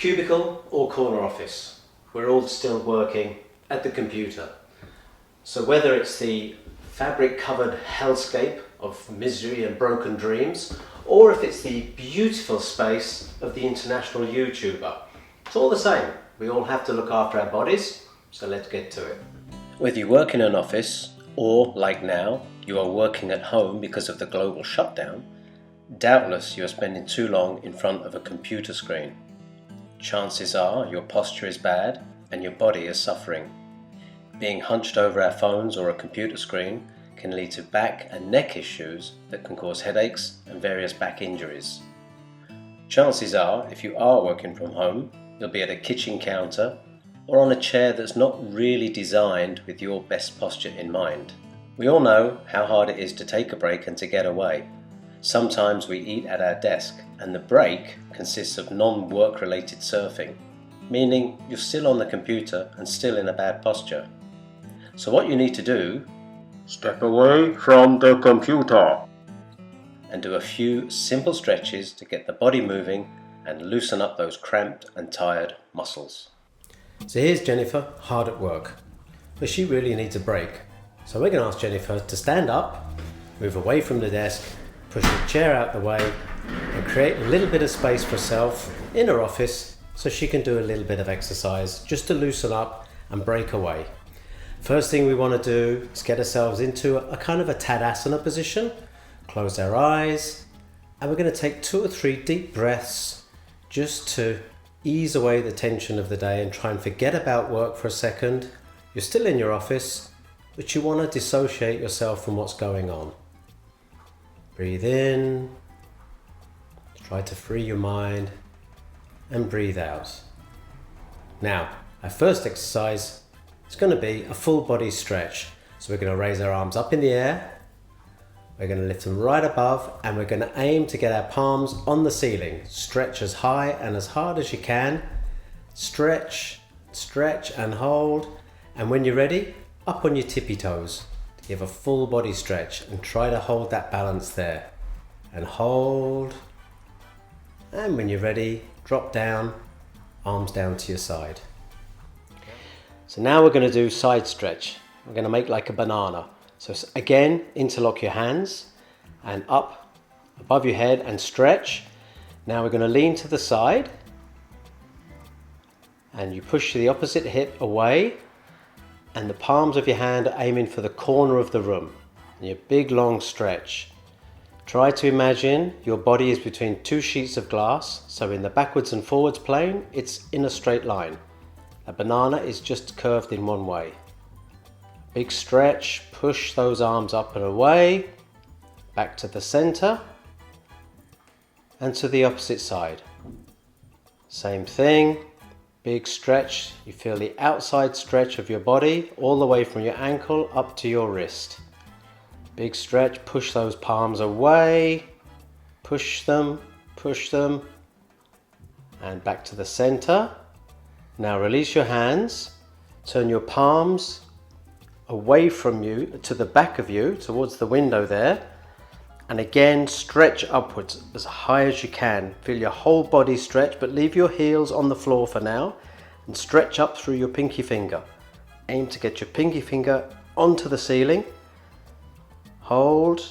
Cubicle or corner office, we're all still working at the computer. So whether it's the fabric covered hellscape of misery and broken dreams, or if it's the beautiful space of the international YouTuber, it's all the same. We all have to look after our bodies, so let's get to it. Whether you work in an office or, like now, you are working at home because of the global shutdown, doubtless you are spending too long in front of a computer screen. Chances are your posture is bad and your body is suffering. Being hunched over our phones or a computer screen can lead to back and neck issues that can cause headaches and various back injuries. Chances are, if you are working from home, you'll be at a kitchen counter or on a chair that's not really designed with your best posture in mind. We all know how hard it is to take a break and to get away. Sometimes we eat at our desk and the break consists of non-work related surfing, meaning you're still on the computer and still in a bad posture. So what you need to do, step away from the computer and do a few simple stretches to get the body moving and loosen up those cramped and tired muscles. So here's Jennifer, hard at work, but she really needs a break. So we're going to ask Jennifer to stand up, move away from the desk, push the chair out the way and create a little bit of space for herself in her office so she can do a little bit of exercise just to loosen up and break away. First thing we want to do is get ourselves into a kind of a Tadasana position, close our eyes, and we're going to take 2 or 3 deep breaths just to ease away the tension of the day and try and forget about work for a second. You're still in your office, but you want to dissociate yourself from what's going on. Breathe in, try to free your mind, and breathe out. Now, our first exercise is going to be a full body stretch. So we're going to raise our arms up in the air, we're going to lift them right above, and we're going to aim to get our palms on the ceiling. Stretch as high and as hard as you can. Stretch, stretch and hold. And when you're ready, up on your tippy toes. Give a full body stretch and try to hold that balance there. And hold. And when you're ready, drop down, arms down to your side. So now we're going to do side stretch. We're going to make like a banana. So again, interlock your hands and up above your head and stretch. Now we're going to lean to the side and you push the opposite hip away and the palms of your hand are aiming for the corner of the room. And your big long stretch. Try to imagine your body is between 2 sheets of glass, so in the backwards and forwards plane, it's in a straight line. A banana is just curved in one way. Big stretch, push those arms up and away, back to the center, and to the opposite side. Same thing, big stretch, you feel the outside stretch of your body all the way from your ankle up to your wrist. Big stretch, push those palms away, push them, and back to the center. Now release your hands, turn your palms away from you to the back of you, towards the window there, and again stretch upwards as high as you can. Feel your whole body stretch, but leave your heels on the floor for now and stretch up through your pinky finger. Aim to get your pinky finger onto the ceiling. Hold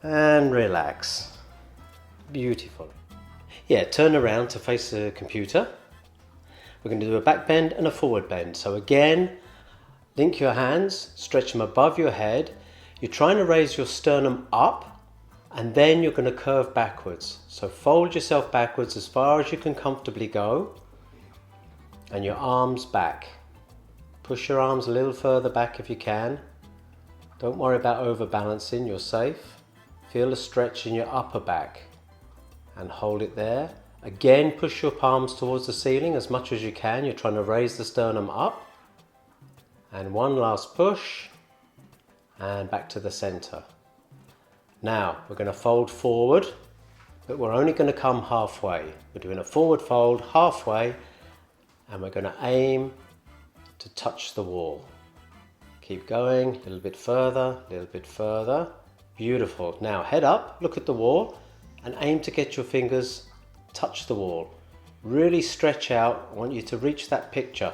and relax. Beautiful. Yeah, turn around to face the computer. We're going to do a back bend and a forward bend. So again, link your hands, stretch them above your head. You're trying to raise your sternum up and then you're going to curve backwards. So fold yourself backwards as far as you can comfortably go and your arms back. Push your arms a little further back if you can. Don't worry about overbalancing, you're safe. Feel a stretch in your upper back and hold it there. Again, push your palms towards the ceiling as much as you can. You're trying to raise the sternum up. And one last push and back to the center. Now we're going to fold forward, but we're only going to come halfway. We're doing a forward fold halfway and we're going to aim to touch the wall. Keep going, a little bit further. Beautiful. Now head up, look at the wall and aim to get your fingers touch the wall. Really stretch out. I want you to reach that picture.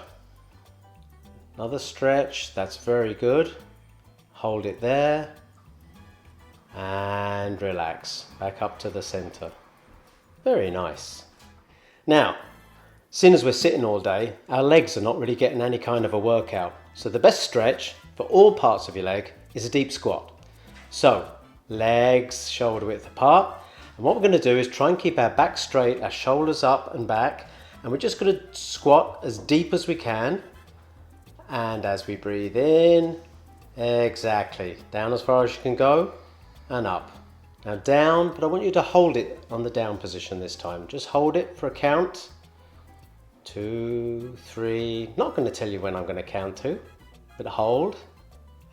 Another stretch, that's very good. Hold it there and relax. Back up to the center. Very nice. Now, seeing as we're sitting all day, our legs are not really getting any kind of a workout. So the best stretch for all parts of your leg is a deep squat. So, legs shoulder width apart. And what we're going to do is try and keep our back straight, our shoulders up and back. And we're just going to squat as deep as we can. And as we breathe in, exactly, down as far as you can go and up. Now down, but I want you to hold it on the down position this time. Just hold it for a count. 2, 3, not going to tell you when I'm going to count to, but hold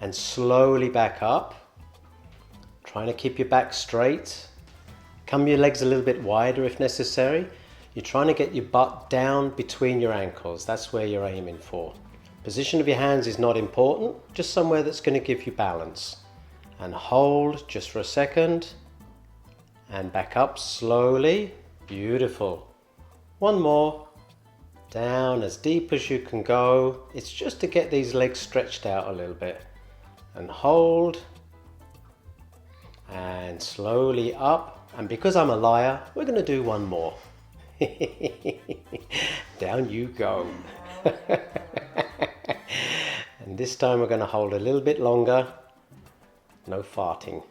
and slowly back up. Trying to keep your back straight. Come your legs a little bit wider if necessary. You're trying to get your butt down between your ankles. That's where you're aiming for. Position of your hands is not important, just somewhere that's going to give you balance. And hold just for a second. And back up slowly. Beautiful. One more. Down as deep as you can go. It's just to get these legs stretched out a little bit. And hold. And slowly up. And because I'm a liar, we're going to do one more. Down you go. And this time we're going to hold a little bit longer. No farting.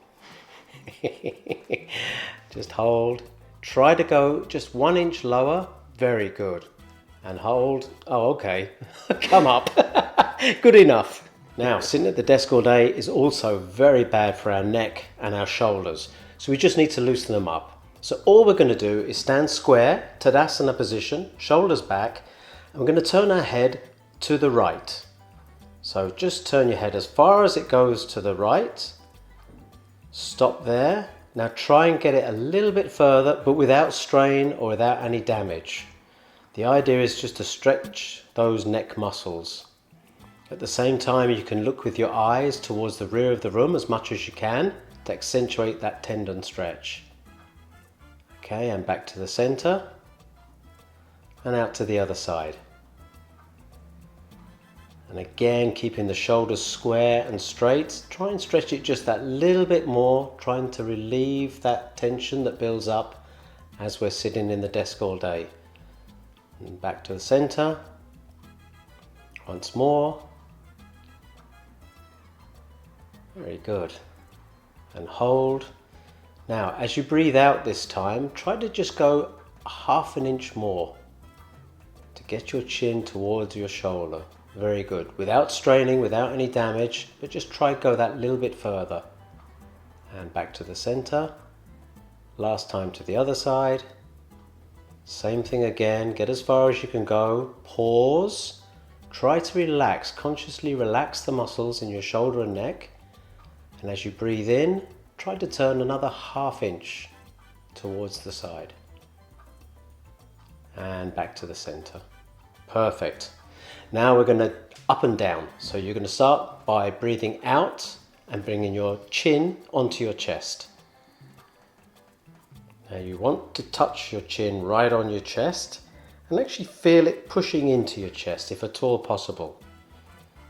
Just hold. Try to go just 1 inch lower. Very good. And hold. Oh, okay. Come up. Good enough. Now, sitting at the desk all day is also very bad for our neck and our shoulders. So we just need to loosen them up. So all we're going to do is stand square, Tadasana position, shoulders back, and we're going to turn our head to the right. So just turn your head as far as it goes to the right. Stop there. Now try and get it a little bit further, but without strain or without any damage. The idea is just to stretch those neck muscles. At the same time, you can look with your eyes towards the rear of the room as much as you can to accentuate that tendon stretch. Okay, and back to the center and out to the other side. And again, keeping the shoulders square and straight. Try and stretch it just that little bit more, trying to relieve that tension that builds up as we're sitting in the desk all day. And back to the center. Once more. Very good. And hold. Now, as you breathe out this time, try to just go 1/2 inch more to get your chin towards your shoulder. Very good. Without straining, without any damage, but just try to go that little bit further. And back to the center. Last time to the other side. Same thing again. Get as far as you can go. Pause. Try to relax. Consciously relax the muscles in your shoulder and neck. And as you breathe in, try to turn another 1/2 inch towards the side. And back to the center. Perfect. Now we're going to up and down. So you're going to start by breathing out and bringing your chin onto your chest. Now you want to touch your chin right on your chest and actually feel it pushing into your chest if at all possible.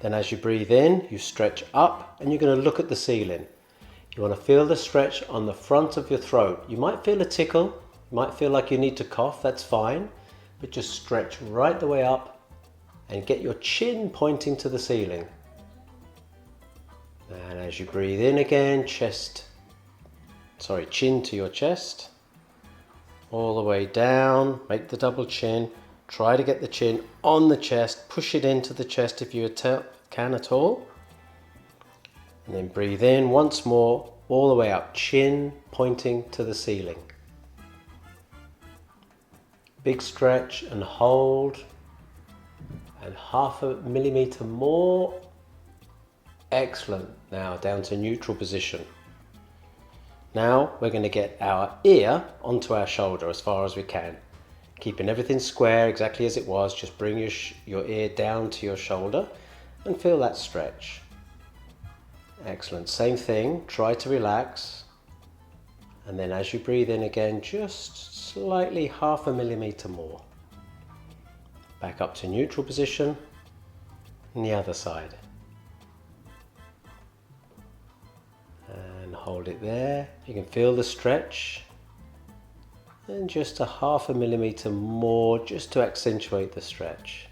Then as you breathe in, you stretch up and you're going to look at the ceiling. You want to feel the stretch on the front of your throat. You might feel a tickle, you might feel like you need to cough, that's fine, but just stretch right the way up and get your chin pointing to the ceiling. And as you breathe in again, chin to your chest, all the way down, make the double chin, try to get the chin on the chest, push it into the chest if you can at all. And then breathe in once more, all the way up, chin pointing to the ceiling. Big stretch and hold. And 1/2 millimeter more. Excellent. Now down to neutral position. Now we're going to get our ear onto our shoulder as far as we can. Keeping everything square exactly as it was, just bring your ear down to your shoulder and feel that stretch. Excellent. Same thing, try to relax. And then as you breathe in again, just slightly 0.5 millimeter more. Back up to neutral position, and the other side. And hold it there. You can feel the stretch. And just 0.5 millimeter more, just to accentuate the stretch.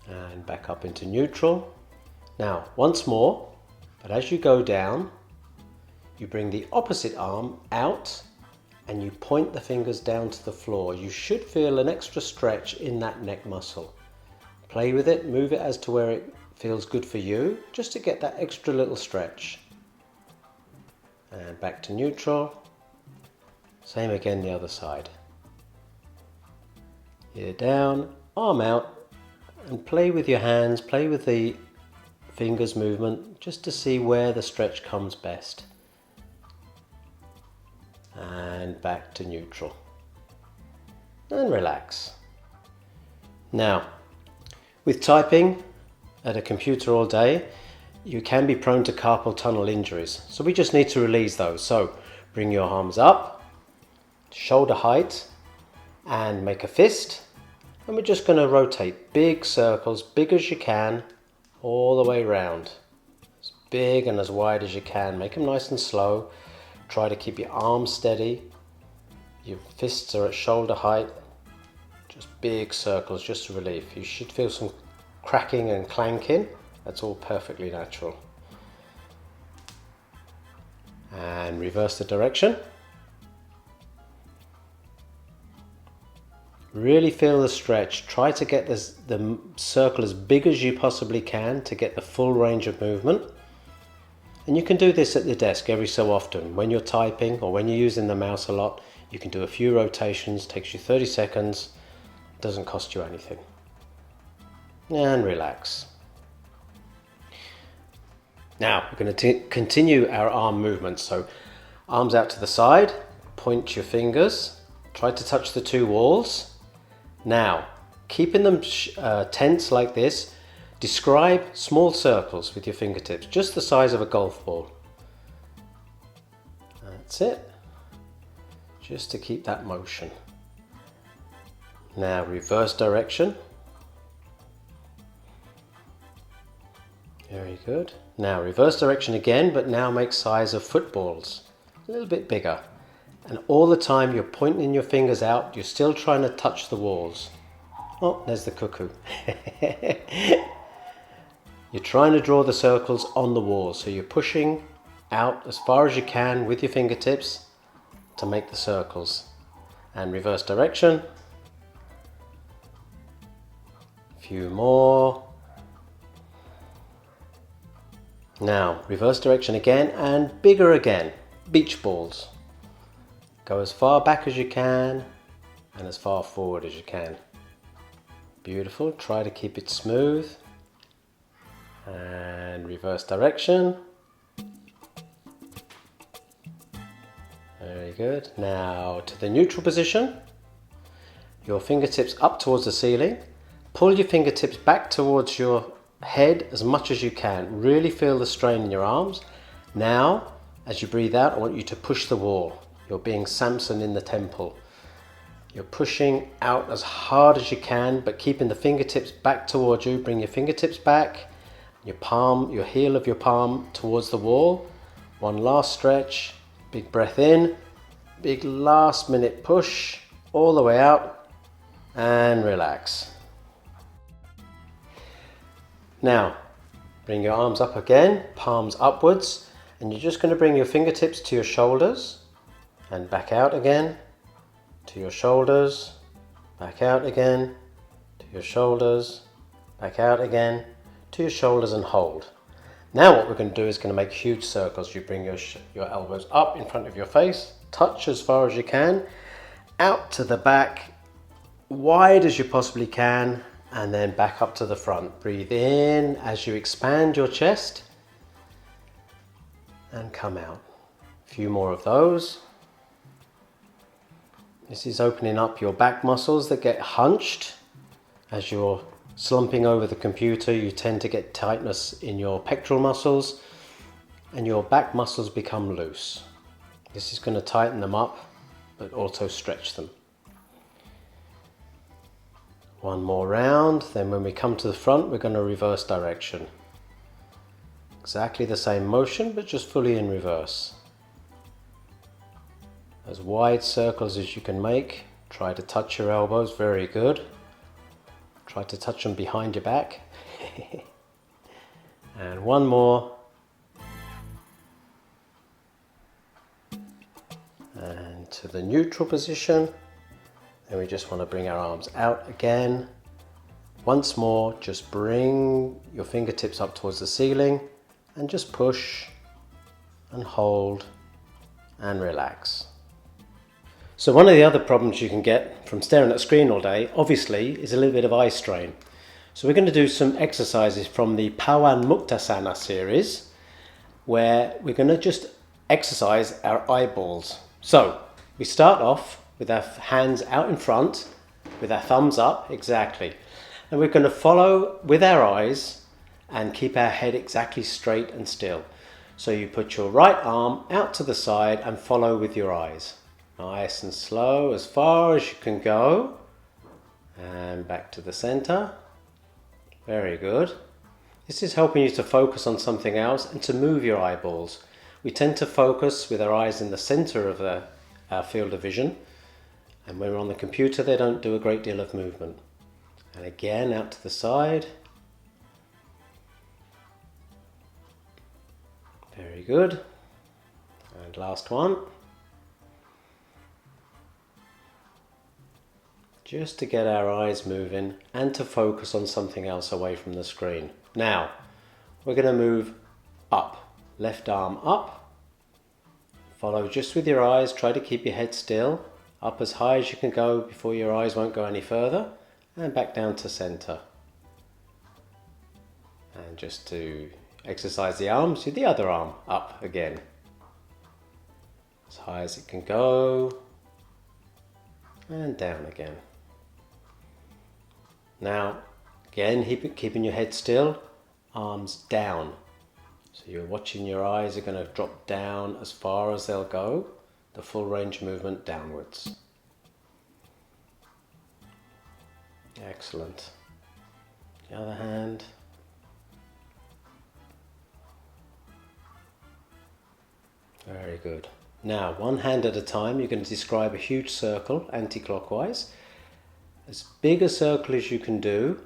And back up into neutral. Now, once more, but as you go down, you bring the opposite arm out and you point the fingers down to the floor. You should feel an extra stretch in that neck muscle. Play with it, move it as to where it feels good for you, just to get that extra little stretch. And back to neutral. Same again the other side. Ear down, arm out, and play with your hands, play with the fingers movement, just to see where the stretch comes best. And back to neutral. And relax. Now, with typing at a computer all day, you can be prone to carpal tunnel injuries. So we just need to release those. So bring your arms up, shoulder height, and make a fist. And we're just going to rotate big circles, big as you can, all the way around. As big and as wide as you can. Make them nice and slow. Try to keep your arms steady. Your fists are at shoulder height. Just big circles, just to relieve. You should feel some cracking and clanking. That's all perfectly natural. And reverse the direction. Really feel the stretch. Try to get the circle as big as you possibly can to get the full range of movement. And you can do this at the desk every so often. When you're typing or when you're using the mouse a lot, you can do a few rotations, takes you 30 seconds, doesn't cost you anything. And relax. Now we're going to continue our arm movements. So arms out to the side, point your fingers, try to touch the two walls. Now, keeping them tense like this, describe small circles with your fingertips, just the size of a golf ball. That's it. Just to keep that motion. Now, reverse direction. Very good. Now, reverse direction again, but now make size of footballs. A little bit bigger. And all the time you're pointing your fingers out, you're still trying to touch the walls. Oh, there's the cuckoo. You're trying to draw the circles on the wall, so you're pushing out as far as you can with your fingertips to make the circles. And reverse direction. A few more. Now, reverse direction again and bigger again. Beach balls. Go as far back as you can and as far forward as you can. Beautiful. Try to keep it smooth. And reverse direction. Very good. Now to the neutral position. Your fingertips up towards the ceiling. Pull your fingertips back towards your head as much as you can. Really feel the strain in your arms. Now, as you breathe out, I want you to push the wall. You're being Samson in the temple. You're pushing out as hard as you can, but keeping the fingertips back towards you. Bring your fingertips back, your palm, your heel of your palm towards the wall. One last stretch. Big breath in. Big last minute push all the way out and relax. Now, bring your arms up again, palms upwards, and you're just going to bring your fingertips to your shoulders and back out again, to your shoulders, back out again, to your shoulders, back out again, to your shoulders, and hold. Now what we're going to do is going to make huge circles. You bring your elbows up in front of your face, touch as far as you can, out to the back, wide as you possibly can, and then back up to the front. Breathe in as you expand your chest and come out. A few more of those. This is opening up your back muscles that get hunched. As you're slumping over the computer, you tend to get tightness in your pectoral muscles and your back muscles become loose. This is going to tighten them up, but also stretch them. One more round, then when we come to the front, we're going to reverse direction. Exactly the same motion, but just fully in reverse. As wide circles as you can make. Try to touch your elbows, very good. Try to touch them behind your back. And one more. And to the neutral position. And we just want to bring our arms out again. Once more, just bring your fingertips up towards the ceiling and just push and hold and relax. So one of the other problems you can get from staring at a screen all day, obviously, is a little bit of eye strain. So we're going to do some exercises from the Pawanmuktasana series, where we're going to just exercise our eyeballs. So we start off with our hands out in front, with our thumbs up, exactly. And we're going to follow with our eyes and keep our head exactly straight and still. So you put your right arm out to the side and follow with your eyes. Nice and slow, as far as you can go. And back to the center. Very good. This is helping you to focus on something else and to move your eyeballs. We tend to focus with our eyes in the center of our field of vision. And when we're on the computer, they don't do a great deal of movement. And again, out to the side. Very good. And last one. Just to get our eyes moving and to focus on something else away from the screen. Now, we're going to move up. Left arm up. Follow just with your eyes. Try to keep your head still. Up as high as you can go before your eyes won't go any further. And back down to center. And just to exercise the arms, with the other arm up again. As high as it can go. And down again. Now, again, keeping your head still, arms down. So you're watching your eyes are going to drop down as far as they'll go, the full range of movement downwards. Excellent. The other hand. Very good. Now, one hand at a time, you're going to describe a huge circle anti-clockwise. As big a circle as you can do,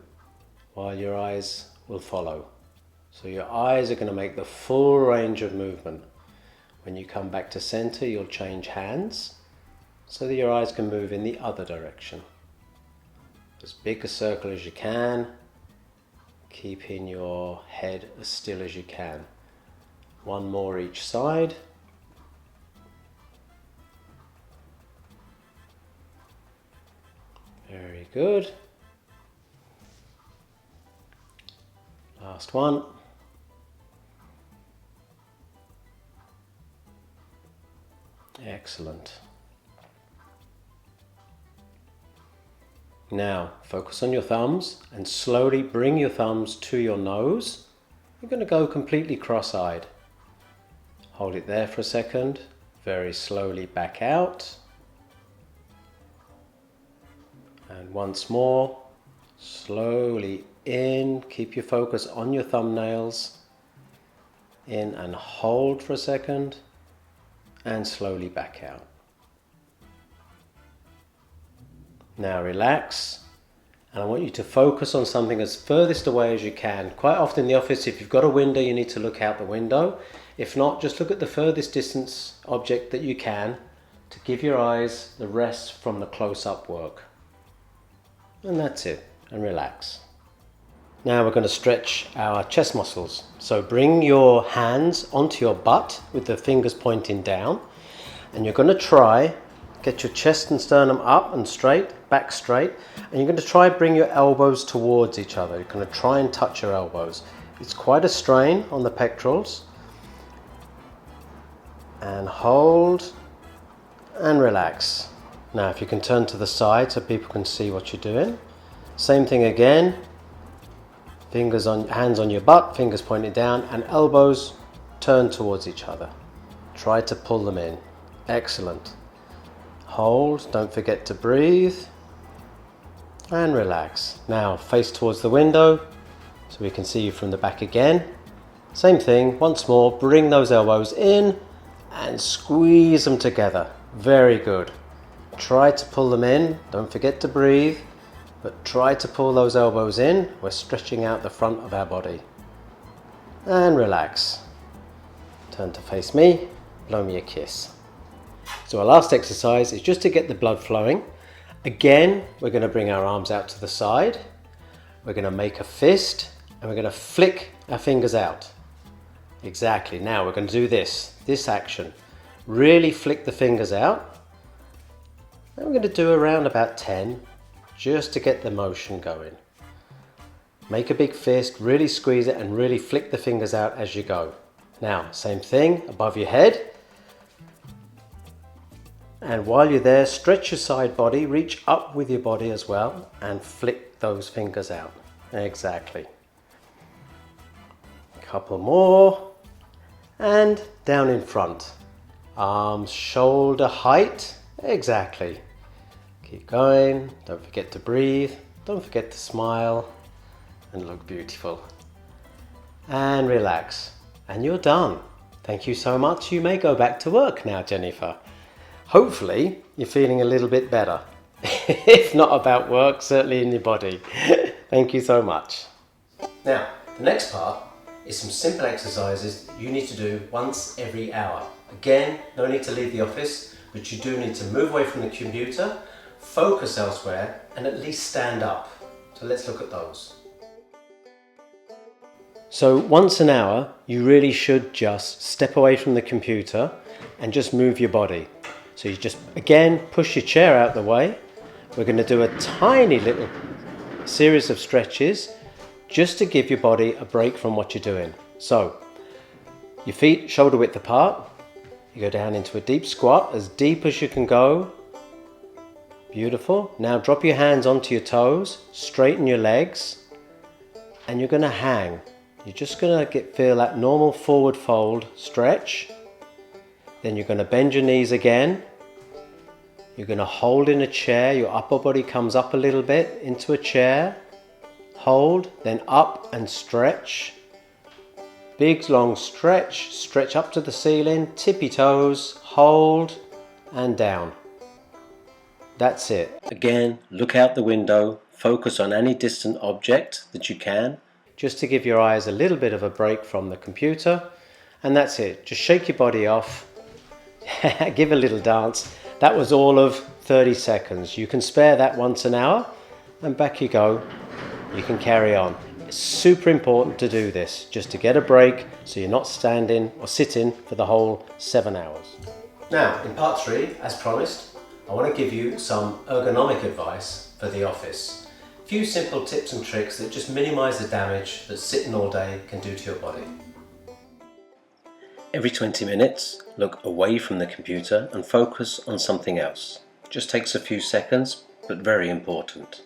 while your eyes will follow. So your eyes are going to make the full range of movement. When you come back to center, you'll change hands so that your eyes can move in the other direction. As big a circle as you can, keeping your head as still as you can. One more each side. Very good. Last one. Excellent. Now, focus on your thumbs and slowly bring your thumbs to your nose. You're going to go completely cross-eyed. Hold it there for a second. Very slowly back out. And once more, slowly in. Keep your focus on your thumbnails. In and hold for a second. And slowly back out. Now relax. And I want you to focus on something as furthest away as you can. Quite often in the office, if you've got a window, you need to look out the window. If not, just look at the furthest distance object that you can to give your eyes the rest from the close-up work. And that's it, and relax. Now we're going to stretch our chest muscles. So bring your hands onto your butt with the fingers pointing down. And you're going to try, get your chest and sternum up and straight, back straight. And you're going to try bring your elbows towards each other. You're going to try and touch your elbows. It's quite a strain on the pectorals. And hold and relax. Now if you can turn to the side so people can see what you're doing. Same thing again. Hands on your butt, fingers pointing down, and elbows turn towards each other. Try to pull them in. Excellent. Hold, don't forget to breathe. And relax. Now face towards the window so we can see you from the back again. Same thing, once more, bring those elbows in and squeeze them together. Very good. Try to pull them in, don't forget to breathe, but try to pull those elbows in. We're stretching out the front of our body. And relax. Turn to face me, blow me a kiss. So our last exercise is just to get the blood flowing. Again, we're going to bring our arms out to the side. We're going to make a fist and we're going to flick our fingers out. Exactly. Now we're going to do this action. Really flick the fingers out. And we're going to do around about 10 just to get the motion going. Make a big fist, really squeeze it and really flick the fingers out as you go. Now, same thing above your head. And while you're there, stretch your side body, reach up with your body as well and flick those fingers out. Exactly. A couple more. And down in front. Arms shoulder height. Exactly. Keep going. Don't forget to breathe. Don't forget to smile and look beautiful. And relax. And you're done. Thank you so much. You may go back to work now, Jennifer. Hopefully you're feeling a little bit better. If not about work, certainly in your body. Thank you so much. Now, the next part is some simple exercises that you need to do once every hour. Again, no need to leave the office, but you do need to move away from the computer, focus elsewhere, and at least stand up. So let's look at those. So once an hour, you really should just step away from the computer and just move your body. So you just, again, push your chair out the way. We're going to do a tiny little series of stretches just to give your body a break from what you're doing. So, your feet shoulder width apart. You go down into a deep squat, as deep as you can go. Beautiful. Now drop your hands onto your toes, straighten your legs, and you're going to hang. You're just going to feel that normal forward fold stretch. Then you're going to bend your knees again. You're going to hold in a chair. Your upper body comes up a little bit into a chair. Hold, then up and stretch. Big long stretch. Stretch up to the ceiling. Tippy toes. Hold and down. That's it. Again, look out the window. Focus on any distant object that you can, just to give your eyes a little bit of a break from the computer. And that's it. Just shake your body off. Give a little dance. That was all of 30 seconds. You can spare that once an hour and back you go. You can carry on. It's super important to do this, just to get a break so you're not standing or sitting for the whole 7 hours. Now, in part 3, as promised, I want to give you some ergonomic advice for the office. A few simple tips and tricks that just minimize the damage that sitting all day can do to your body. Every 20 minutes, look away from the computer and focus on something else. Just takes a few seconds, but very important.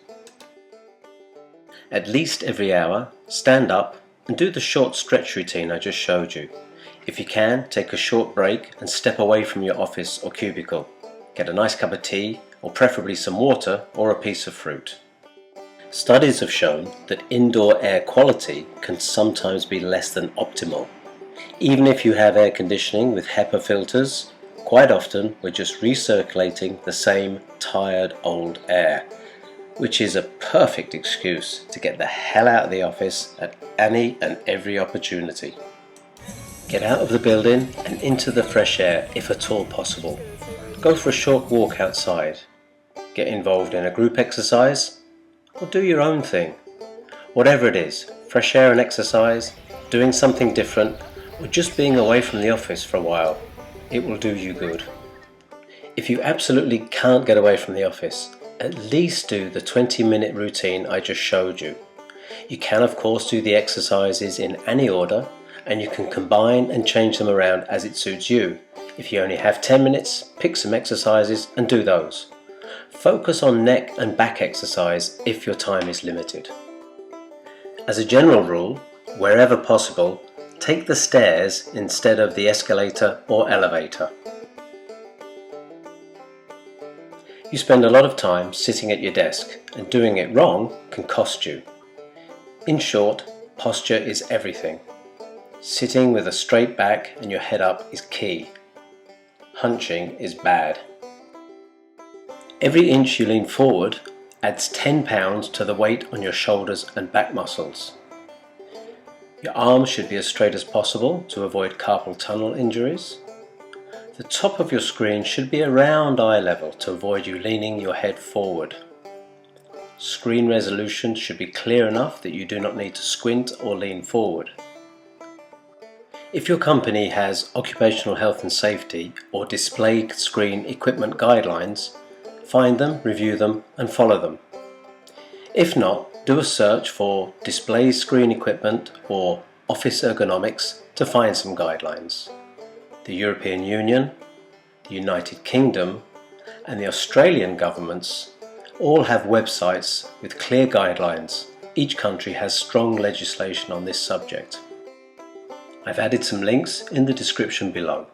At least every hour, stand up and do the short stretch routine I just showed you. If you can, take a short break and step away from your office or cubicle. Get a nice cup of tea, or preferably some water or a piece of fruit. Studies have shown that indoor air quality can sometimes be less than optimal. Even if you have air conditioning with HEPA filters, quite often we're just recirculating the same tired old air, which is a perfect excuse to get the hell out of the office at any and every opportunity. Get out of the building and into the fresh air if at all possible. Go for a short walk outside. Get involved in a group exercise or do your own thing. Whatever it is, fresh air and exercise, doing something different, or just being away from the office for a while, it will do you good. If you absolutely can't get away from the office, at least do the 20-minute routine I just showed you. You can of course do the exercises in any order, and you can combine and change them around as it suits you. If you only have 10 minutes, pick some exercises and do those. Focus on neck and back exercise if your time is limited. As a general rule, wherever possible, take the stairs instead of the escalator or elevator. You spend a lot of time sitting at your desk, and doing it wrong can cost you. In short, posture is everything. Sitting with a straight back and your head up is key. Hunching is bad. Every inch you lean forward adds 10 pounds to the weight on your shoulders and back muscles. Your arms should be as straight as possible to avoid carpal tunnel injuries. The top of your screen should be around eye level to avoid you leaning your head forward. Screen resolution should be clear enough that you do not need to squint or lean forward. If your company has occupational health and safety or display screen equipment guidelines, find them, review them and follow them. If not, do a search for display screen equipment or office ergonomics to find some guidelines. The European Union, the United Kingdom and the Australian governments all have websites with clear guidelines. Each country has strong legislation on this subject. I've added some links in the description below.